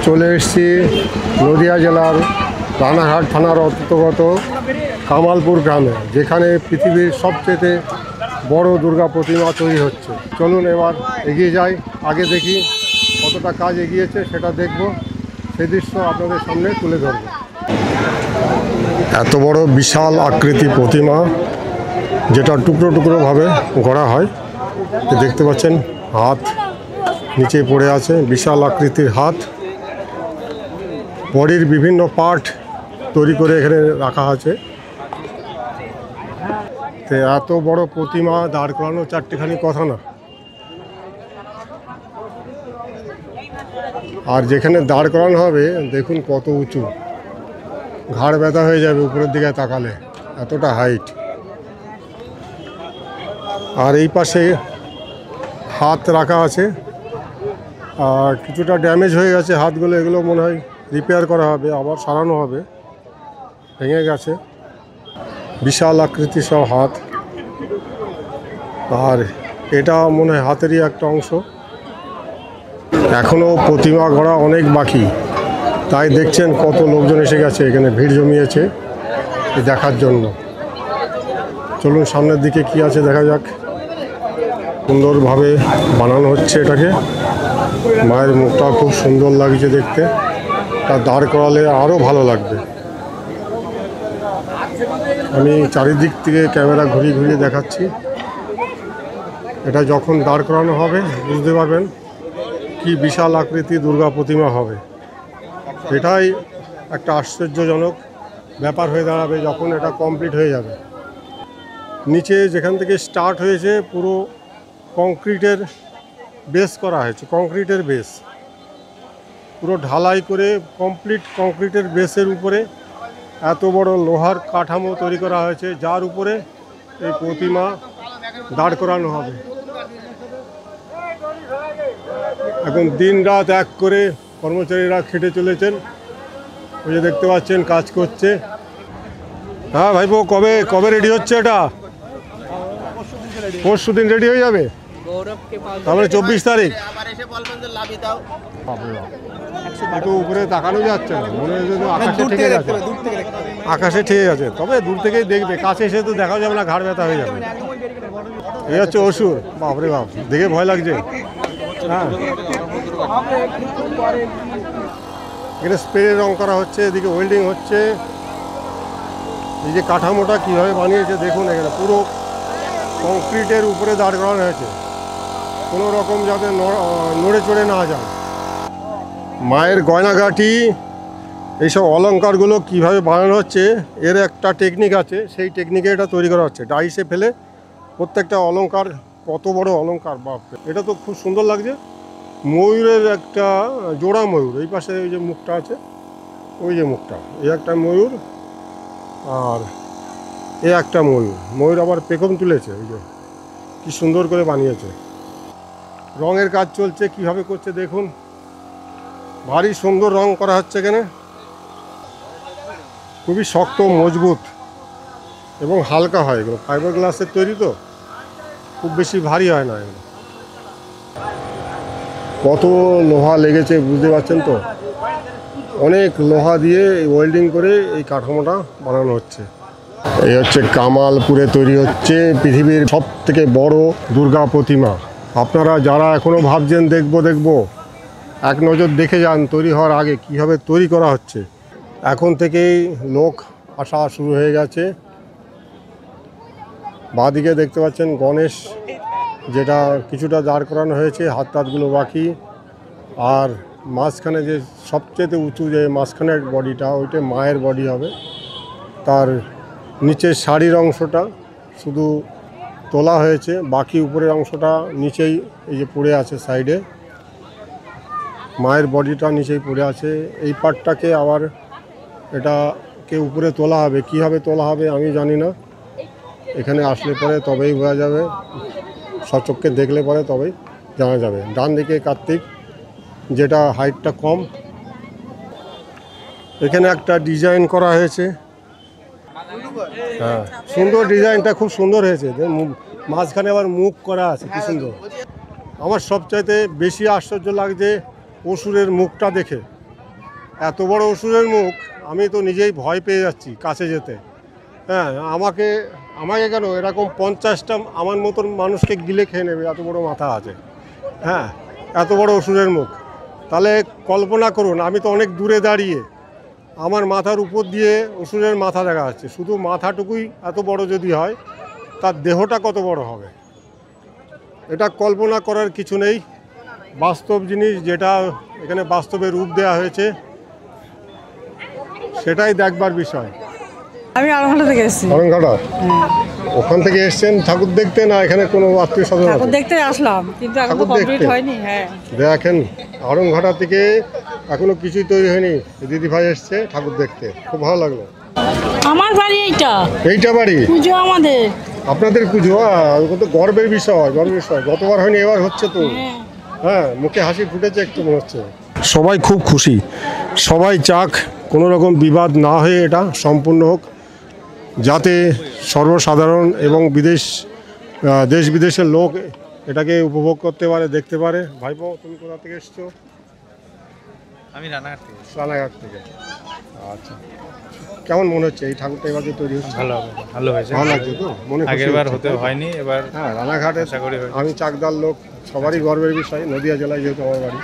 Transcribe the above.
চলে এসেছি নদিয়া জেলার রানাঘাট থানার অন্তর্গত কামালপুর গ্রামে, যেখানে পৃথিবীর সবচেয়ে বড় দুর্গা প্রতিমা তৈরি হচ্ছে। চলুন এবার এগিয়ে যাই, আগে দেখি কতটা কাজ এগিয়েছে সেটা দেখব, সেই দৃশ্য আপনাদের সামনে তুলে ধরব। এত বড় বিশাল আকৃতি প্রতিমা, যেটা টুকরো টুকরোভাবে গড়া হয়। দেখতে পাচ্ছেন হাত নিচে পড়ে আছে, বিশাল আকৃতির হাত। বডির বিভিন্ন পার্ট তৈরি করে এখানে রাখা আছে। তো এত বড় প্রতিমা দাঁড় করানো চারটেখানি কথা না। আর যেখানে দাঁড় করানো হবে দেখুন কত উঁচু, ঘাড় ব্যথা হয়ে যাবে উপরের দিকে তাকালে, এতটা হাইট। আর এই পাশে হাত রাখা আছে, আর কিছুটা ড্যামেজ হয়ে গেছে হাতগুলো, এগুলো মনে হয় রিপেয়ার করা হবে, আবার সারানো হবে, ভেঙে গেছে। বিশাল আকৃতির সব হাত, আর এটা মনে হয় হাতেরই একটা অংশ। এখনও প্রতিমা গড়া অনেক বাকি, তাই দেখছেন কত লোকজন এসে গেছে, এখানে ভিড় জমিয়েছে দেখার জন্য। চলুন সামনের দিকে কি আছে দেখা যাক। সুন্দরভাবে বানানো হচ্ছে এটাকে, মায়ের মুখটা খুব সুন্দর লাগছে দেখতে, তা দাঁড় করালে আরও ভালো লাগবে। আমি চারিদিক থেকে ক্যামেরা ঘুরিয়ে ঘুরিয়ে দেখাচ্ছি। এটা যখন দাঁড় করানো হবে বুঝতে পারবেন কি বিশাল আকৃতি দুর্গা প্রতিমা হবে। এটাই একটা আশ্চর্যজনক ব্যাপার হয়ে দাঁড়াবে যখন এটা কমপ্লিট হয়ে যাবে। নিচে যেখান থেকে স্টার্ট হয়েছে পুরো কংক্রিটের বেস করা হয়েছে, কংক্রিটের বেস পুরো ঢালাই করে কমপ্লিট কংক্রিটের বেসের উপরে এত বড় লোহার কাঠামো তৈরি করা হয়েছে, যার উপরে এই প্রতিমা দাঁড় করানো হবে। এখন দিন রাত এক করে কর্মচারীরা খেটে চলেছেন, ওই যে দেখতে পাচ্ছেন কাজ করছে। হ্যাঁ ভাইপো, কবে কবে রেডি হচ্ছে এটা? পরশু দিন রেডি হয়ে যাবে, তারপরে 24 তারিখ। একটু উপরে তাকানো যাচ্ছে না, মনে হয় যেন আকাশে ঠিক আছে, আকাশে ঠিক আছে। তবে দূর থেকেই দেখবে, কাছে এসে তো দেখা যাবে না, ঘাড় ব্যথা হয়ে যাবে। এই হচ্ছে অসুর, বাপরে বাপ, দেখে ভয় লাগছে। হ্যাঁ, এখানে স্প্রে রং করা হচ্ছে, এদিকে ওয়েল্ডিং হচ্ছে। এই যে কাঠামোটা কীভাবে বানিয়েছে দেখুন, এখানে পুরো কংক্রিটের উপরে দাঁড় করানো হয়েছে, কোনো রকম যাতে নড়ে চড়ে না যায়। মায়ের গয়নাগাটি এইসব অলংকারগুলো কীভাবে বানানো হচ্ছে, এর একটা টেকনিক আছে, সেই টেকনিকে এটা তৈরি করা হচ্ছে। ডাইসে ফেলে প্রত্যেকটা অলংকার, কত বড় অলংকার, বাপরে! এটা তো খুব সুন্দর লাগছে। ময়ূরের একটা জোড়া ময়ূর, এই পাশে ওই যে মুখটা আছে, ওই যে মুখটা, এই একটা ময়ূর, আর এ একটা ময়ূর। ময়ূর আবার পেখম তুলেছে, ওই যে কী সুন্দর করে বানিয়েছে। রঙের কাজ চলছে, কিভাবে করছে দেখুন, ভারী সুন্দর রং করা হচ্ছে এখানে। খুবই শক্ত, মজবুত এবং হালকা হয় এগুলো, ফাইবার গ্লাসের তৈরি তো, খুব বেশি ভারী হয় না এগুলো। কত লোহা লেগেছে বুঝতে পারছেন তো, অনেক লোহা দিয়ে ওয়েল্ডিং করে এই কাঠামোটা বানানো হচ্ছে। এই হচ্ছে কামালপুরে তৈরি হচ্ছে পৃথিবীর সবথেকে বড় দুর্গা প্রতিমা। আপনারা যারা এখনও ভাবছেন দেখব, এক নজর দেখে যান তৈরি হওয়ার আগে কীভাবে তৈরি করা হচ্ছে। এখন থেকেই লোক আসা শুরু হয়ে গেছে। বাঁদিকে দেখতে পাচ্ছেন গণেশ, যেটা কিছুটা দাঁড় করানো হয়েছে, হাত টাতগুলো বাকি। আর মাঝখানে যে সবচেয়ে উঁচু যে মাঝখানের বডিটা, ওইটা মায়ের বডি হবে। তার নিচের শাড়ির অংশটা শুধু তোলা হয়েছে, বাকি উপরের অংশটা নিচেই এই যে পড়ে আছে সাইডে, মায়ের বডিটা নিচেই পড়ে আছে। এই পার্টটাকে আবার এটাকে উপরে তোলা হবে, কীভাবে তোলা হবে আমি জানি না, এখানে আসলে পরে তবেই বোঝা যাবে, সচক্ষে দেখলে পরে তবেই জানা যাবে। ডান দিকে কার্তিক, যেটা হাইটটা কম, এখানে একটা ডিজাইন করা হয়েছে। হ্যাঁ, সুন্দর ডিজাইনটা, খুব সুন্দর হয়েছে। মাঝখানে আবার মুখ করা আছে, কি সুন্দর। আমার সবচাইতে বেশি আশ্চর্য লাগছে অসুরের মুখটা দেখে। এত বড় অসুরের মুখ, আমি তো নিজেই ভয় পেয়ে যাচ্ছি কাছে যেতে। হ্যাঁ, আমাকে কেন এরকম 50টা আমার মতন মানুষকে গিলে খেয়ে নেবে, এত বড় মাথা আছে। হ্যাঁ, এত বড় অসুরের মুখ। তাহলে কল্পনা করুন, আমি তো অনেক দূরে দাঁড়িয়ে, আমার মাথার উপর দিয়ে অসুরের মাথা দেখা যাচ্ছে। শুধু মাথাটুকুই এত বড় যদি হয়, তার দেহটা কত বড় হবে, এটা কল্পনা করার কিছু নেই। বাস্তব জিনিস, যেটা এখানে বাস্তবে রূপ দেওয়া হয়েছে, সেটাই দেখবার বিষয়। আমি আড়ংঘাটা থেকে এসেছি। আড়ংঘাটা? ওখান থেকে এসছেন ঠাকুর দেখতে, না এখানে কোনো আত্মীয় স্বজন আছে? ঠাকুর দেখতে আসলাম, কিন্তু এখন তো কমপ্লিট হয়নি। হ্যাঁ, দেখেন, আড়ংঘাটা থেকে এখনো কিছুই তৈরি হয়নি। দিদি ভাই এসছে ঠাকুর দেখতে, খুব ভালো লাগলো। আমার বাড়ি এইটা বাড়ি? পুজো আমাদের। আপনাদের পুজো? তো গর্বের বিষয়, গতবার হয়নি, এবার হচ্ছে তো। হ্যাঁ, মুখে হাসি ফুটেছে একটু মনে হচ্ছে। সবাই খুব খুশি, সবাই চাক কোনো রকম বিবাদ না হয়ে এটা সম্পূর্ণ হোক, যাতে সর্বসাধারণ এবং দেশ বিদেশের লোক এটাকে উপভোগ করতে পারে, দেখতে পারে। ভাইপো, তুমি কোথা থেকে এসছো? আমি রানাঘাট থেকে। রানাঘাট থেকে। আচ্ছা, কেমন মনে হচ্ছে এই ঠাকুরটা এবার যে তৈরি হচ্ছে? ভালো হয়েছে। ভালো লাগছে তো? মনে আগেরবার হতে হয়নি, এবার হ্যাঁ, রানাঘাটে আশা করি হয়েছে। আমি চাকদার লোক, সবারই গর্বের বিষয়। নদিয়া জেলায় যেহেতু আমার বাড়ি।